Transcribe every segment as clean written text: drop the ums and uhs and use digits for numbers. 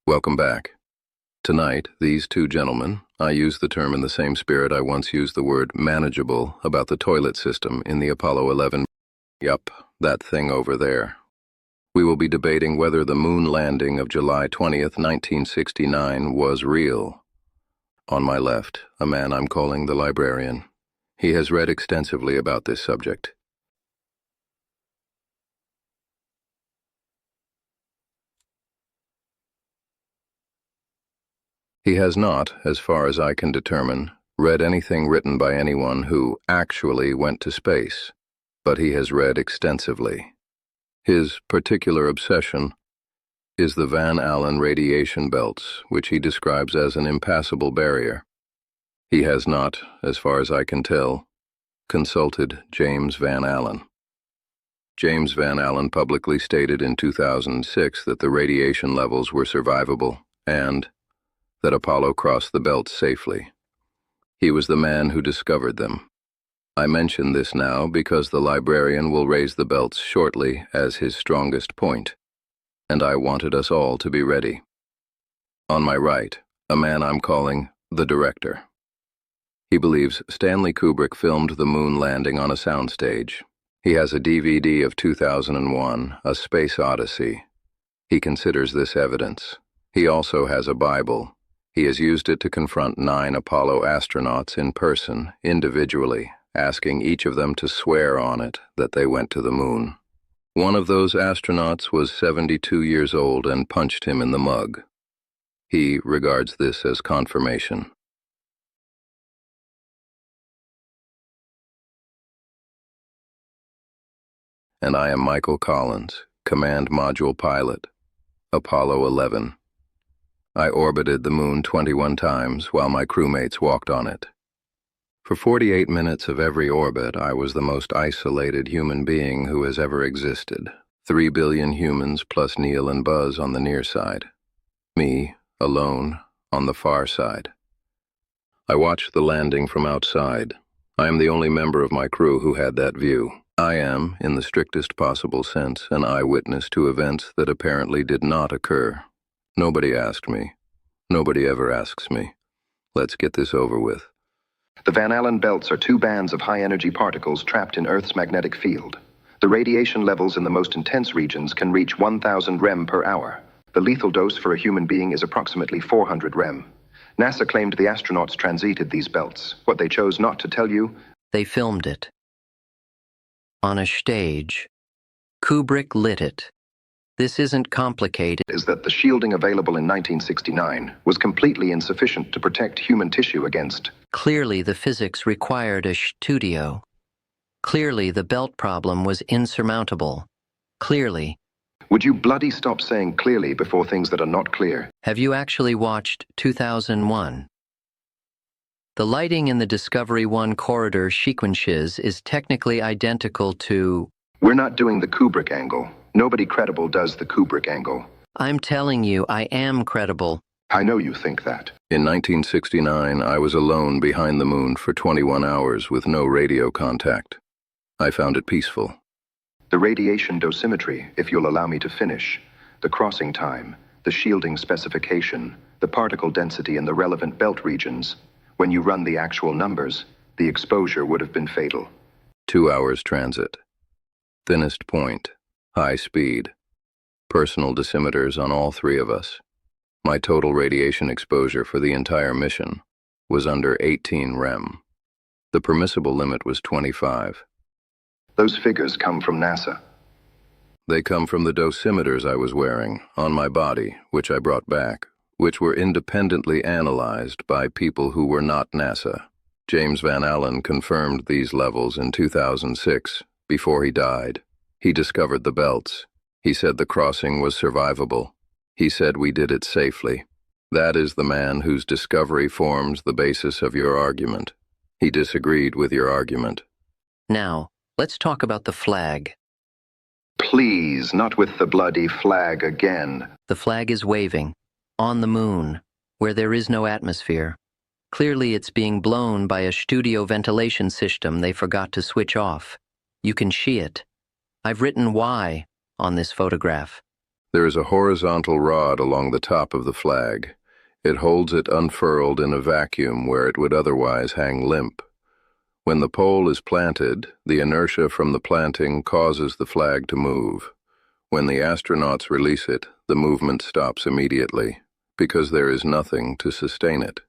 Welcome back. Tonight, these two gentlemen, I use the term in the same spirit I once used the word manageable about the toilet system in the Apollo 11. Yup, that thing over there. We will be debating whether the moon landing of July 20th, 1969 was real. On my left, a man I'm calling the librarian. He has read extensively about this subject. He has not, as far as I can determine, read anything written by anyone who actually went to space, but he has read extensively. His particular obsession is the Van Allen radiation belts, which he describes as an impassable barrier. He has not, as far as I can tell, consulted James Van Allen. James Van Allen publicly stated in 2006 that the radiation levels were survivable and that Apollo crossed the belts safely. He was the man who discovered them. I mention this now because the librarian will raise the belts shortly as his strongest point, and I wanted us all to be ready. On my right, a man I'm calling the director. He believes Stanley Kubrick filmed the moon landing on a soundstage. He has a DVD of 2001, A Space Odyssey. He considers this evidence. He also has a Bible. He has used it to confront 9 Apollo astronauts in person, individually, asking each of them to swear on it that they went to the moon. One of those astronauts was 72 years old and punched him in the mug. He regards this as confirmation. And I am Michael Collins, Command Module Pilot, Apollo 11. I orbited the moon 21 times while my crewmates walked on it. For 48 minutes of every orbit, I was the most isolated human being who has ever existed. 3 billion humans plus Neil and Buzz on the near side. Me, alone, on the far side. I watched the landing from outside. I am the only member of my crew who had that view. I am, in the strictest possible sense, an eyewitness to events that apparently did not occur. Nobody asked me. Nobody ever asks me. Let's get this over with. The Van Allen belts are 2 bands of high-energy particles trapped in Earth's magnetic field. The radiation levels in the most intense regions can reach 1,000 rem per hour. The lethal dose for a human being is approximately 400 rem. NASA claimed the astronauts transited these belts. What they chose not to tell you... They filmed it. On a stage. Kubrick lit it. This isn't complicated. ...is that the shielding available in 1969 was completely insufficient to protect human tissue against... Clearly, the physics required a studio. Clearly, the belt problem was insurmountable. Clearly. Would you bloody stop saying clearly before things that are not clear? Have you actually watched 2001? The lighting in the Discovery 1 corridor sequences is technically identical to... We're not doing the Kubrick angle. Nobody credible does the Kubrick angle. I'm telling you, I am credible. I know you think that. In 1969, I was alone behind the moon for 21 hours with no radio contact. I found it peaceful. The radiation dosimetry, if you'll allow me to finish, the crossing time, the shielding specification, the particle density in the relevant belt regions, when you run the actual numbers, the exposure would have been fatal. 2 hours transit. Thinnest point. High speed. Personal dosimeters on all 3 of us. My total radiation exposure for the entire mission was under 18 rem. The permissible limit was 25. Those figures come from NASA. They come from the dosimeters I was wearing on my body, which I brought back, which were independently analyzed by people who were not NASA. James Van Allen confirmed these levels in 2006, before he died. He discovered the belts. He said the crossing was survivable. He said we did it safely. That is the man whose discovery forms the basis of your argument. He disagreed with your argument. Now, let's talk about the flag. Please, not with the bloody flag again. The flag is waving. On the moon, where there is no atmosphere. Clearly it's being blown by a studio ventilation system they forgot to switch off. You can see it. I've written why on this photograph. There is a horizontal rod along the top of the flag. It holds it unfurled in a vacuum where it would otherwise hang limp. When the pole is planted, the inertia from the planting causes the flag to move. When the astronauts release it, the movement stops immediately, because there is nothing to sustain it.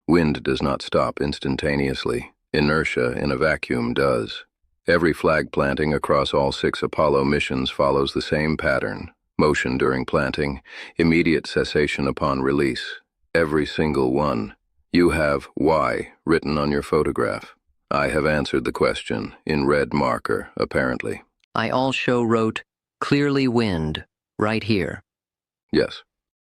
Wind does not stop instantaneously. Inertia in a vacuum does. Every flag planting across all 6 Apollo missions follows the same pattern: motion during planting, immediate cessation upon release. Every single one. You have "why" written on your photograph. I have answered the question, in red marker, apparently. I also wrote, "Clearly wind," right here. Yes,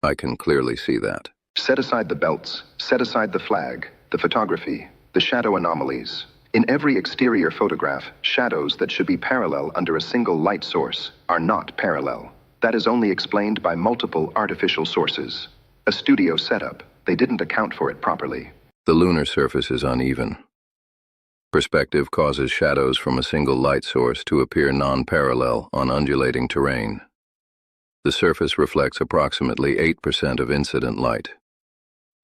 I can clearly see that. Set aside the belts, set aside the flag, the photography, the shadow anomalies. In every exterior photograph, shadows that should be parallel under a single light source are not parallel. That is only explained by multiple artificial sources. A studio setup, they didn't account for it properly. The lunar surface is uneven. Perspective causes shadows from a single light source to appear non-parallel on undulating terrain. The surface reflects approximately 8% of incident light.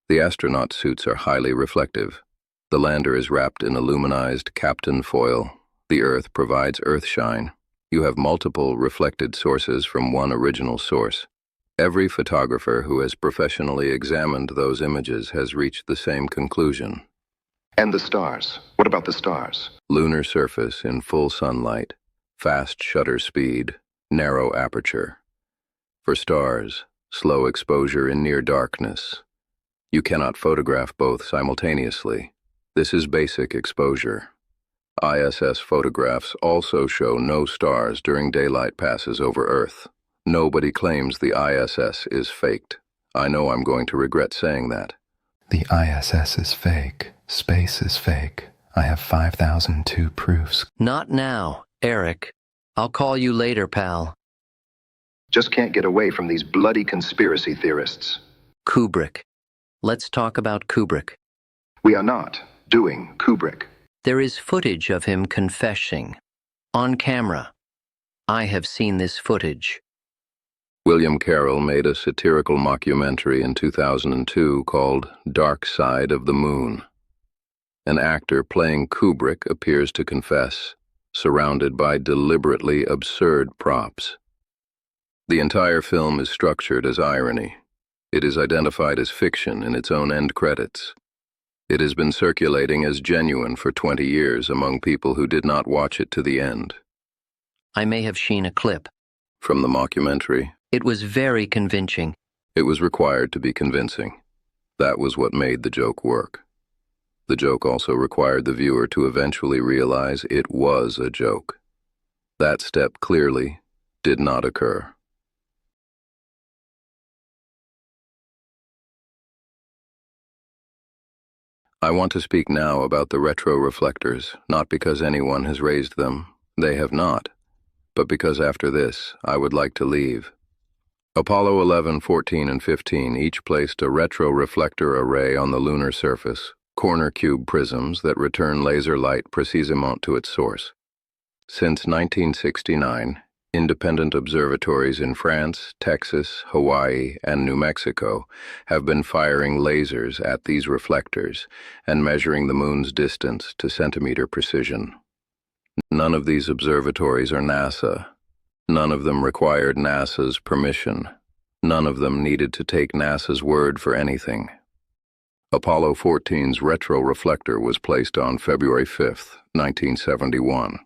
The astronaut suits are highly reflective. The lander is wrapped in aluminized Kapton foil. The Earth provides earthshine. You have multiple reflected sources from one original source. Every photographer who has professionally examined those images has reached the same conclusion. And the stars. What about the stars? Lunar surface in full sunlight, fast shutter speed, narrow aperture. For stars, slow exposure in near darkness. You cannot photograph both simultaneously. This is basic exposure. ISS photographs also show no stars during daylight passes over Earth. Nobody claims the ISS is faked. I know I'm going to regret saying that. The ISS is fake. Space is fake. I have 5,002 proofs. Not now, Eric. I'll call you later, pal. Just can't get away from these bloody conspiracy theorists. Kubrick. Let's talk about Kubrick. We are not doing Kubrick. There is footage of him confessing. On camera. I have seen this footage. William Carroll made a satirical mockumentary in 2002 called Dark Side of the Moon. An actor playing Kubrick appears to confess, surrounded by deliberately absurd props. The entire film is structured as irony. It is identified as fiction in its own end credits. It has been circulating as genuine for 20 years among people who did not watch it to the end. I may have seen a clip. From the mockumentary, It was very convincing. it was required to be convincing. That was what made the joke work. The joke also required the viewer to eventually realize it was a joke. That step clearly did not occur. I want to speak now about the retroreflectors, not because anyone has raised them, they have not, but because after this, I would like to leave. Apollo 11, 14, and 15 each placed a retroreflector array on the lunar surface, corner cube prisms that return laser light précisément to its source. Since 1969, independent observatories in France, Texas, Hawaii, and New Mexico have been firing lasers at these reflectors and measuring the moon's distance to centimeter precision. None of these observatories are NASA. None of them required NASA's permission. None of them needed to take NASA's word for anything. Apollo 14's retroreflector was placed on February 5, 1971.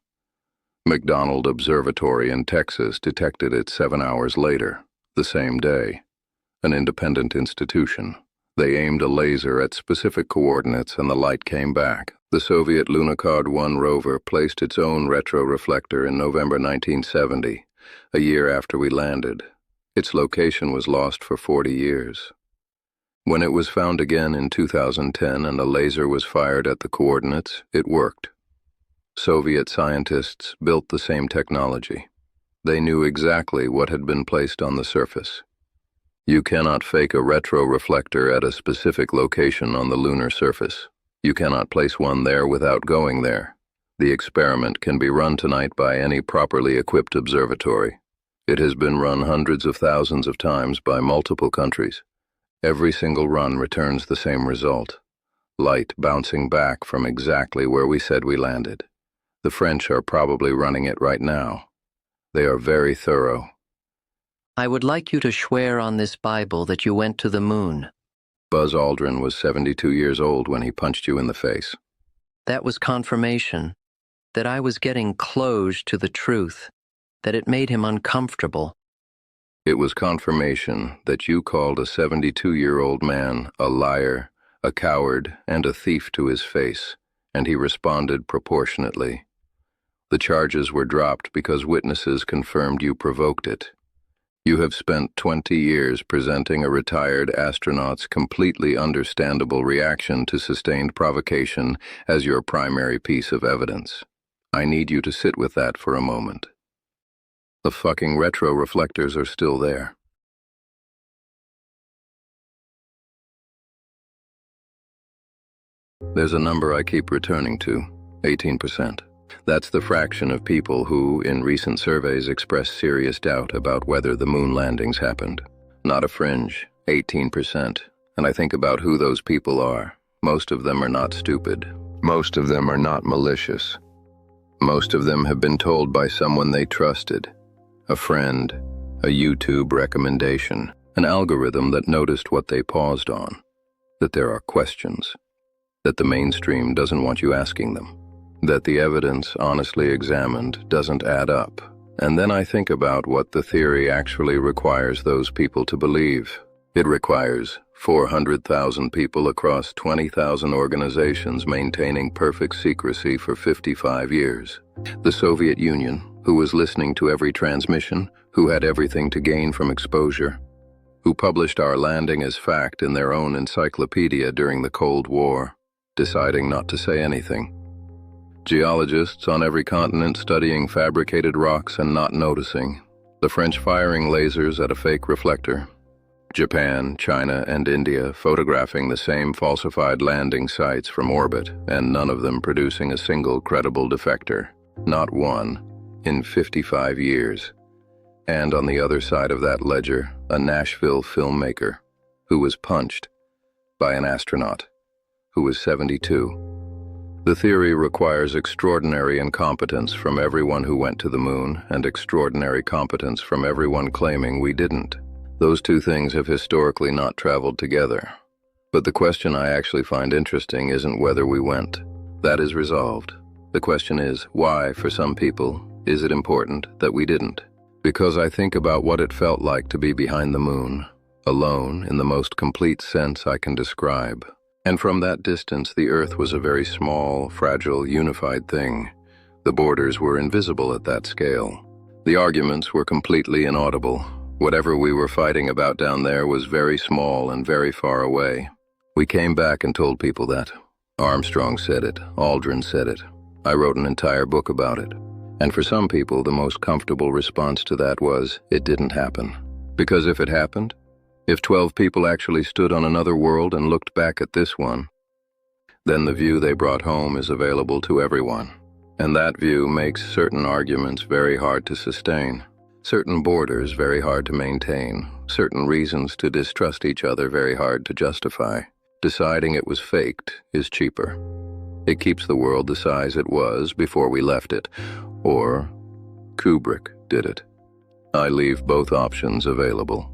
McDonald Observatory in Texas detected it 7 hours later, the same day. An independent institution. They aimed a laser at specific coordinates and the light came back. The Soviet Lunokhod 1 rover placed its own retroreflector in November 1970, a year after we landed. Its location was lost for 40 years. When it was found again in 2010 and a laser was fired at the coordinates, it worked. Soviet scientists built the same technology. They knew exactly what had been placed on the surface. You cannot fake a retroreflector at a specific location on the lunar surface. You cannot place one there without going there. The experiment can be run tonight by any properly equipped observatory. It has been run hundreds of thousands of times by multiple countries. Every single run returns the same result. Light bouncing back from exactly where we said we landed. The French are probably running it right now. They are very thorough. I would like you to swear on this Bible that you went to the moon. Buzz Aldrin was 72 years old when he punched you in the face. That was confirmation that I was getting close to the truth, that it made him uncomfortable. It was confirmation that you called a 72-year-old man a liar, a coward, and a thief to his face, and he responded proportionately. The charges were dropped because witnesses confirmed you provoked it. You have spent 20 years presenting a retired astronaut's completely understandable reaction to sustained provocation as your primary piece of evidence. I need you to sit with that for a moment. The fucking retro reflectors are still there. There's a number I keep returning to, 18%. That's the fraction of people who, in recent surveys, express serious doubt about whether the moon landings happened. Not a fringe, 18%. And I think about who those people are. Most of them are not stupid. Most of them are not malicious. Most of them have been told by someone they trusted. A friend, a YouTube recommendation, an algorithm that noticed what they paused on. That there are questions. That the mainstream doesn't want you asking them. That the evidence, honestly examined, doesn't add up. And then I think about what the theory actually requires those people to believe. It requires 400,000 people across 20,000 organizations maintaining perfect secrecy for 55 years. The Soviet Union, who was listening to every transmission, who had everything to gain from exposure, who published our landing as fact in their own encyclopedia during the Cold War, deciding not to say anything. Geologists on every continent studying fabricated rocks and not noticing. The French firing lasers at a fake reflector. Japan, China, and India photographing the same falsified landing sites from orbit, and none of them producing a single credible defector. Not one, in 55 years. And on the other side of that ledger, a Nashville filmmaker who was punched by an astronaut who was 72. The theory requires extraordinary incompetence from everyone who went to the moon and extraordinary competence from everyone claiming we didn't. Those two things have historically not traveled together. But the question I actually find interesting isn't whether we went. That is resolved. The question is, why, for some people, is it important that we didn't? Because I think about what it felt like to be behind the moon, alone in the most complete sense I can describe. And from that distance, the Earth was a very small, fragile, unified thing. The borders were invisible at that scale. The arguments were completely inaudible. Whatever we were fighting about down there was very small and very far away. We came back and told people that. Armstrong said it. Aldrin said it. I wrote an entire book about it. And for some people, the most comfortable response to that was, it didn't happen. Because if it happened, if 12 people actually stood on another world and looked back at this one, then the view they brought home is available to everyone. And that view makes certain arguments very hard to sustain, certain borders very hard to maintain, certain reasons to distrust each other very hard to justify. Deciding it was faked is cheaper. It keeps the world the size it was before we left it, or Kubrick did it. I leave both options available.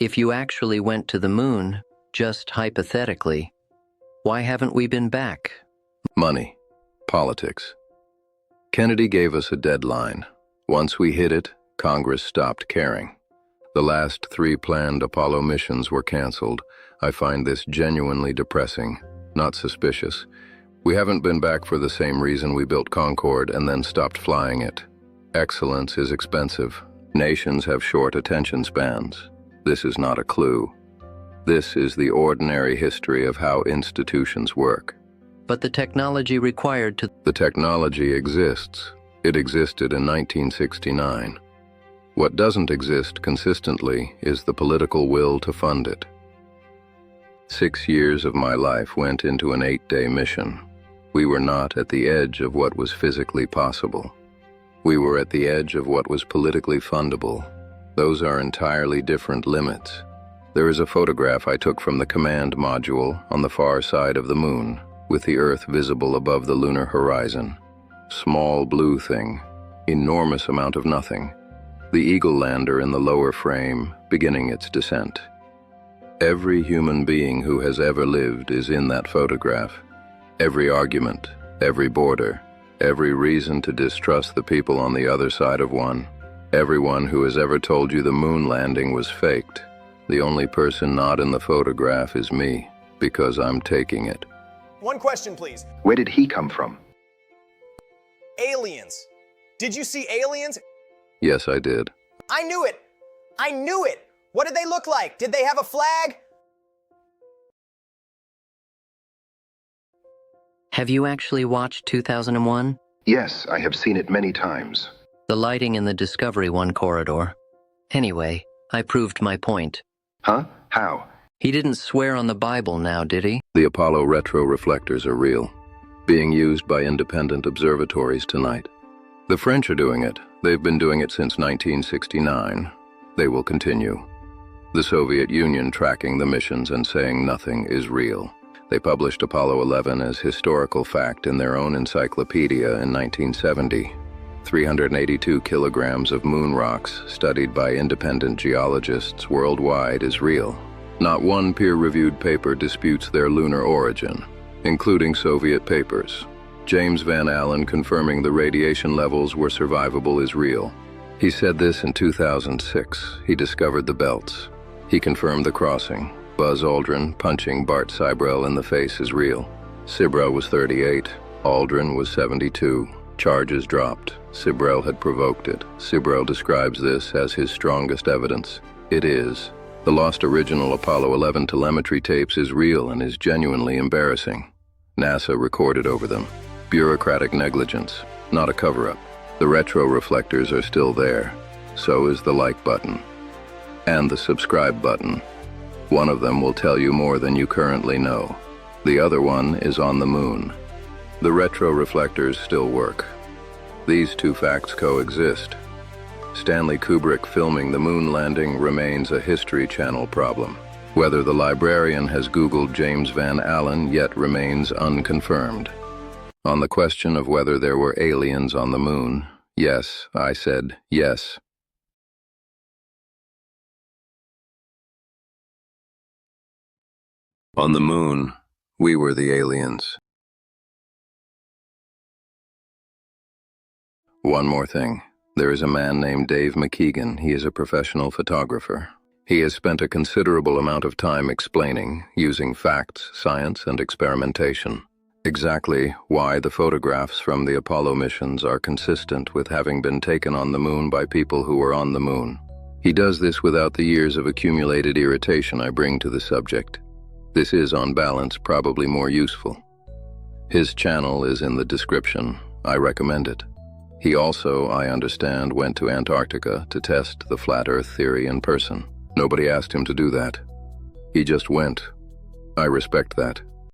If you actually went to the moon, just hypothetically, why haven't we been back? Money. Politics. Kennedy gave us a deadline. Once we hit it, Congress stopped caring. The last 3 planned Apollo missions were canceled. I find this genuinely depressing, not suspicious. We haven't been back for the same reason we built Concorde and then stopped flying it. Excellence is expensive. Nations have short attention spans. This is not a clue. This is the ordinary history of how institutions work. But the technology required to... The technology exists. It existed in 1969. What doesn't exist consistently is the political will to fund it. 6 years of my life went into an 8-day mission. We were not at the edge of what was physically possible. We were at the edge of what was politically fundable. Those are entirely different limits. There is a photograph I took from the command module on the far side of the moon, with the Earth visible above the lunar horizon. Small blue thing, enormous amount of nothing. The Eagle lander in the lower frame, beginning its descent. Every human being who has ever lived is in that photograph. Every argument, every border, every reason to distrust the people on the other side of one. Everyone who has ever told you the moon landing was faked. The only person not in the photograph is me, because I'm taking it. One question, please. Where did he come from? Aliens. Did you see aliens? Yes, I did. I knew it. I knew it. What did they look like? Did they have a flag? Have you actually watched 2001? Yes, I have seen it many times. The lighting in the Discovery 1 corridor. Anyway, I proved my point. Huh? How? He didn't swear on the Bible now, did he? The Apollo retroreflectors are real, being used by independent observatories tonight. The French are doing it. They've been doing it since 1969. They will continue. The Soviet Union tracking the missions and saying nothing is real. They published Apollo 11 as historical fact in their own encyclopedia in 1970. 382 kilograms of moon rocks studied by independent geologists worldwide is real. Not one peer-reviewed paper disputes their lunar origin, including Soviet papers. James Van Allen confirming the radiation levels were survivable is real. He said this in 2006. He discovered the belts. He confirmed the crossing. Buzz Aldrin punching Bart Sibrel in the face is real. Sibrel was 38. Aldrin was 72. Charges dropped. Sibrel had provoked it. Sibrel describes this as his strongest evidence. It is. The lost original Apollo 11 telemetry tapes is real and is genuinely embarrassing. NASA recorded over them. Bureaucratic negligence, not a cover-up. The retroreflectors are still there. So is the like button. And the subscribe button. One of them will tell you more than you currently know. The other one is on the moon. The retroreflectors still work. These two facts coexist. Stanley Kubrick filming the moon landing remains a History Channel problem. Whether the librarian has Googled James Van Allen yet remains unconfirmed. On the question of whether there were aliens on the moon, yes, I said yes. On the moon, we were the aliens. One more thing. There is a man named Dave McKeegan. He is a professional photographer. He has spent a considerable amount of time explaining, using facts, science, and experimentation, exactly why the photographs from the Apollo missions are consistent with having been taken on the moon by people who were on the moon. He does this without the years of accumulated irritation I bring to the subject. This is, on balance, probably more useful. His channel is in the description. I recommend it. He also, I understand, went to Antarctica to test the flat Earth theory in person. Nobody asked him to do that. He just went. I respect that.